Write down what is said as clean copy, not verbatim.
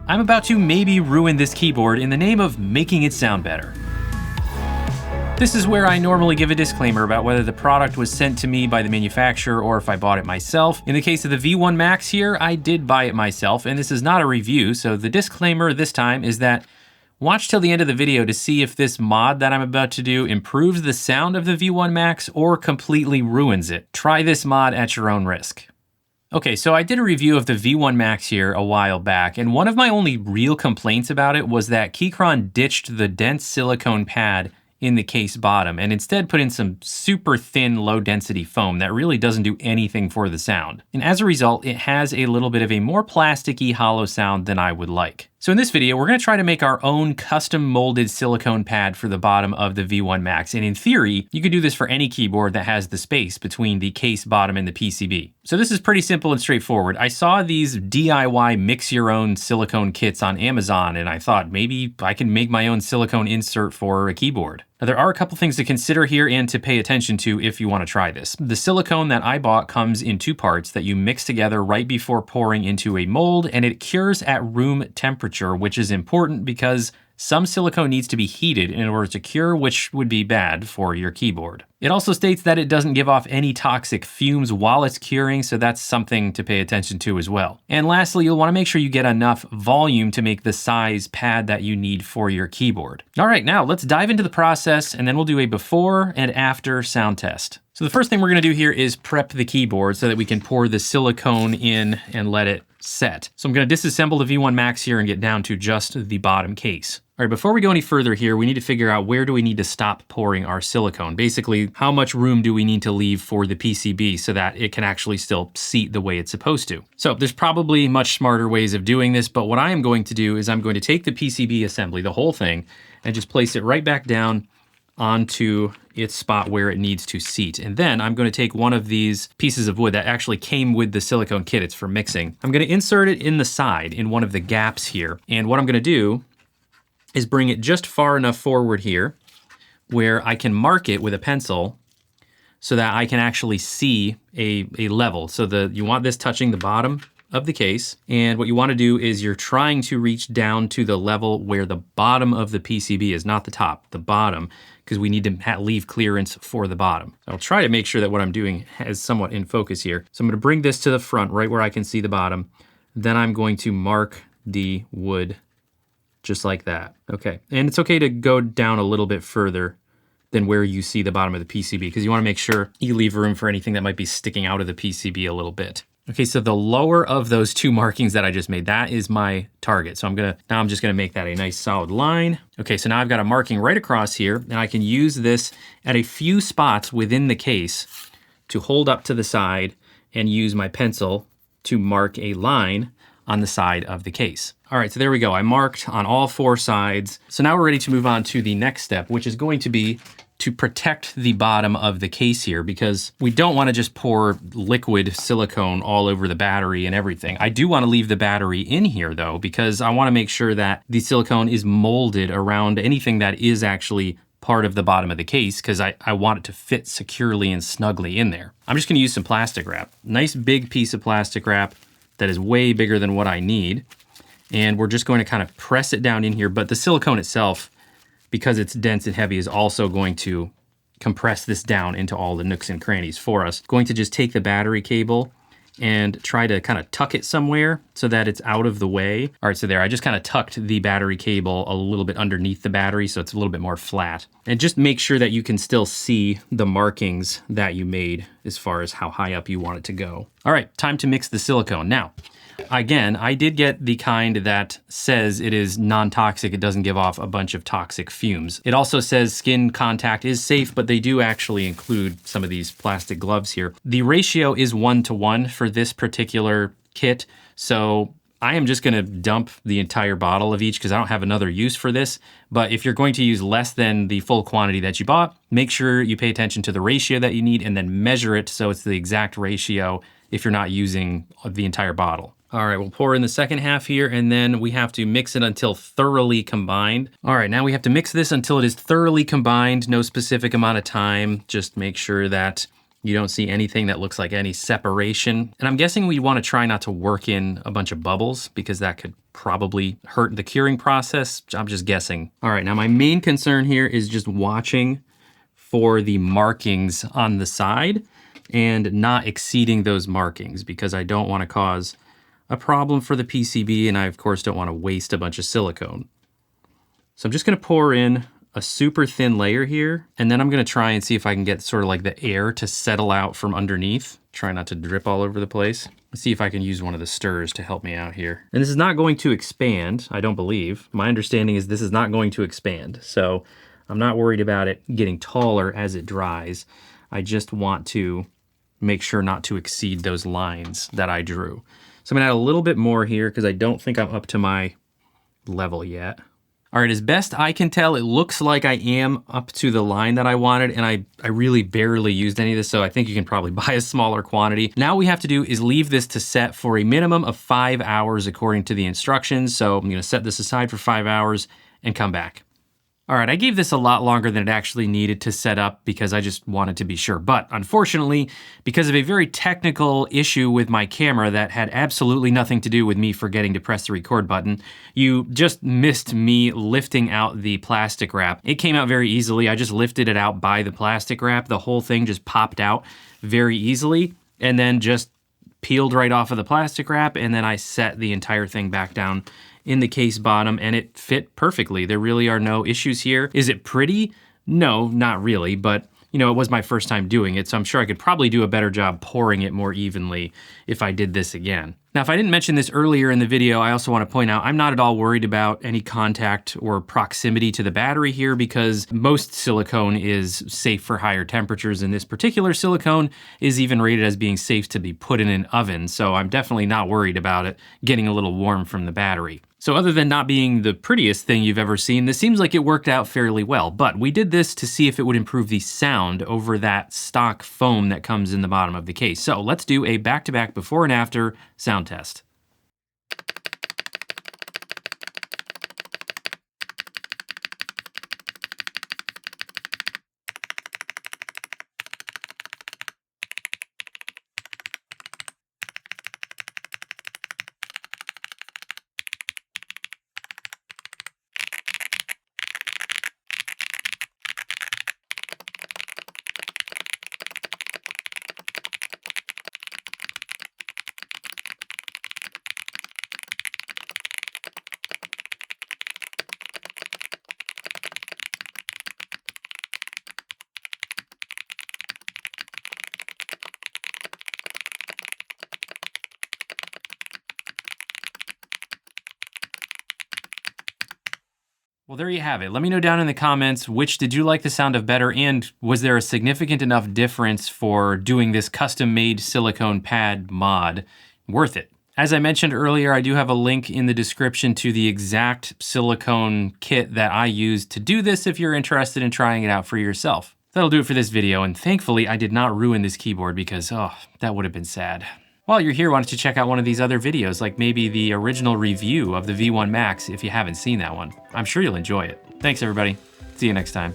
I'm about to maybe ruin this keyboard in the name of making it sound better. This is where I normally give a disclaimer about whether the product was sent to me by the manufacturer or if I bought it myself. In the case of the V1 Max here, I did buy it myself, and this is not a review, so the disclaimer this time is that watch till the end of the video to see if this mod that I'm about to do improves the sound of the V1 Max or completely ruins it. Try this mod at your own risk. Okay, so I did a review of the V1 Max here a while back, and one of my only real complaints about it was that Keychron ditched the dense silicone pad in the case bottom and instead put in some super thin low density foam that really doesn't do anything for the sound. And as a result, it has a little bit of a more plasticky hollow sound than I would like. So in this video, we're gonna try to make our own custom molded silicone pad for the bottom of the V1 Max. And in theory, you could do this for any keyboard that has the space between the case bottom and the PCB. So this is pretty simple and straightforward. I saw these DIY mix your own silicone kits on Amazon, and I thought maybe I can make my own silicone insert for a keyboard. Now there are a couple things to consider here and to pay attention to if you want to try this. The silicone that I bought comes in two parts that you mix together right before pouring into a mold, and it cures at room temperature, which is important because some silicone needs to be heated in order to cure, which would be bad for your keyboard. It also states that it doesn't give off any toxic fumes while it's curing, so that's something to pay attention to as well. And lastly, you'll want to make sure you get enough volume to make the size pad that you need for your keyboard. All right, now let's dive into the process, and then we'll do a before and after sound test. So the first thing we're gonna do here is prep the keyboard so that we can pour the silicone in and let it set. So I'm gonna disassemble the V1 Max here and get down to just the bottom case. All right, before we go any further here, we need to figure out where do we need to stop pouring our silicone. Basically, how much room do we need to leave for the PCB so that it can actually still seat the way it's supposed to. So there's probably much smarter ways of doing this, but what I am going to do is I'm going to take the PCB assembly, the whole thing, and just place it right back down onto its spot where it needs to seat. And then I'm going to take one of these pieces of wood that actually came with the silicone kit, it's for mixing. I'm going to insert it in the side in one of the gaps here. And what I'm going to do is bring it just far enough forward here where I can mark it with a pencil so that I can actually see a level. So you want this touching the bottom of the case, and what you want to do is you're trying to reach down to the level where the bottom of the PCB is, not the top, the bottom, because we need to leave clearance for the bottom. I'll try to make sure that what I'm doing is somewhat in focus here. So I'm going to bring this to the front right where I can see the bottom. Then I'm going to mark the wood just like that. Okay, and it's okay to go down a little bit further than where you see the bottom of the PCB because you want to make sure you leave room for anything that might be sticking out of the PCB a little bit. Okay, so the lower of those two markings that I just made, that is my target. So now I'm just gonna make that a nice solid line. Okay, so now I've got a marking right across here, and I can use this at a few spots within the case to hold up to the side and use my pencil to mark a line on the side of the case. All right, so there we go. I marked on all four sides. So now we're ready to move on to the next step, which is going to be to protect the bottom of the case here, because we don't want to just pour liquid silicone all over the battery and everything. I do want to leave the battery in here though, because I want to make sure that the silicone is molded around anything that is actually part of the bottom of the case, because I want it to fit securely and snugly in there. I'm just going to use some plastic wrap. Nice big piece of plastic wrap that is way bigger than what I need. And we're just going to kind of press it down in here, but the silicone itself, because it's dense and heavy, is also going to compress this down into all the nooks and crannies for us. Going to just take the battery cable and try to kind of tuck it somewhere so that it's out of the way. All right, so there, I just kind of tucked the battery cable a little bit underneath the battery so it's a little bit more flat. And just make sure that you can still see the markings that you made as far as how high up you want it to go. All right, time to mix the silicone. Now, again, I did get the kind that says it is non-toxic. It doesn't give off a bunch of toxic fumes. It also says skin contact is safe, but they do actually include some of these plastic gloves here. The ratio is 1:1 for this particular kit. So I am just gonna dump the entire bottle of each because I don't have another use for this. But if you're going to use less than the full quantity that you bought, make sure you pay attention to the ratio that you need and then measure it so it's the exact ratio if you're not using the entire bottle. All right, we'll pour in the second half here, and then we have to mix it until thoroughly combined. All right, now we have to mix this until it is thoroughly combined, no specific amount of time. Just make sure that You don't see anything that looks like any separation. And I'm guessing we want to try not to work in a bunch of bubbles because that could probably hurt the curing process. I'm just guessing. All right, now my main concern here is just watching for the markings on the side and not exceeding those markings because I don't want to cause a problem for the PCB, and I of course don't want to waste a bunch of silicone. So I'm just going to pour in a super thin layer here, and then I'm going to try and see if I can get sort of like the air to settle out from underneath. Try not to drip all over the place. Let's see if I can use one of the stirrers to help me out here. And this is not going to expand, I don't believe. My understanding is this is not going to expand, so I'm not worried about it getting taller as it dries. I just want to make sure not to exceed those lines that I drew. So I'm gonna add a little bit more here because I don't think I'm up to my level yet. All right, as best I can tell, it looks like I am up to the line that I wanted, and I really barely used any of this, so I think you can probably buy a smaller quantity. Now what we have to do is leave this to set for a minimum of 5 hours according to the instructions. So I'm gonna set this aside for 5 hours and come back. All right, I gave this a lot longer than it actually needed to set up because I just wanted to be sure. But unfortunately, because of a very technical issue with my camera that had absolutely nothing to do with me forgetting to press the record button, you just missed me lifting out the plastic wrap. It came out very easily. I just lifted it out by the plastic wrap. The whole thing just popped out very easily and then just peeled right off of the plastic wrap, and then I set the entire thing back down in the case bottom, and it fit perfectly. There really are no issues here. Is it pretty? No, not really, but you know, it was my first time doing it, so I'm sure I could probably do a better job pouring it more evenly if I did this again. Now, if I didn't mention this earlier in the video, I also want to point out I'm not at all worried about any contact or proximity to the battery here because most silicone is safe for higher temperatures, and this particular silicone is even rated as being safe to be put in an oven, so I'm definitely not worried about it getting a little warm from the battery. So other than not being the prettiest thing you've ever seen, this seems like it worked out fairly well, but we did this to see if it would improve the sound over that stock foam that comes in the bottom of the case. So let's do a back-to-back before and after sound test. Well, there you have it. Let me know down in the comments, which did you like the sound of better, and was there a significant enough difference for doing this custom-made silicone pad mod worth it? As I mentioned earlier, I do have a link in the description to the exact silicone kit that I used to do this if you're interested in trying it out for yourself. That'll do it for this video, and thankfully I did not ruin this keyboard because, oh, that would have been sad. While you're here, why don't you check out one of these other videos, like maybe the original review of the V1 Max if you haven't seen that one. I'm sure you'll enjoy it. Thanks everybody. See you next time.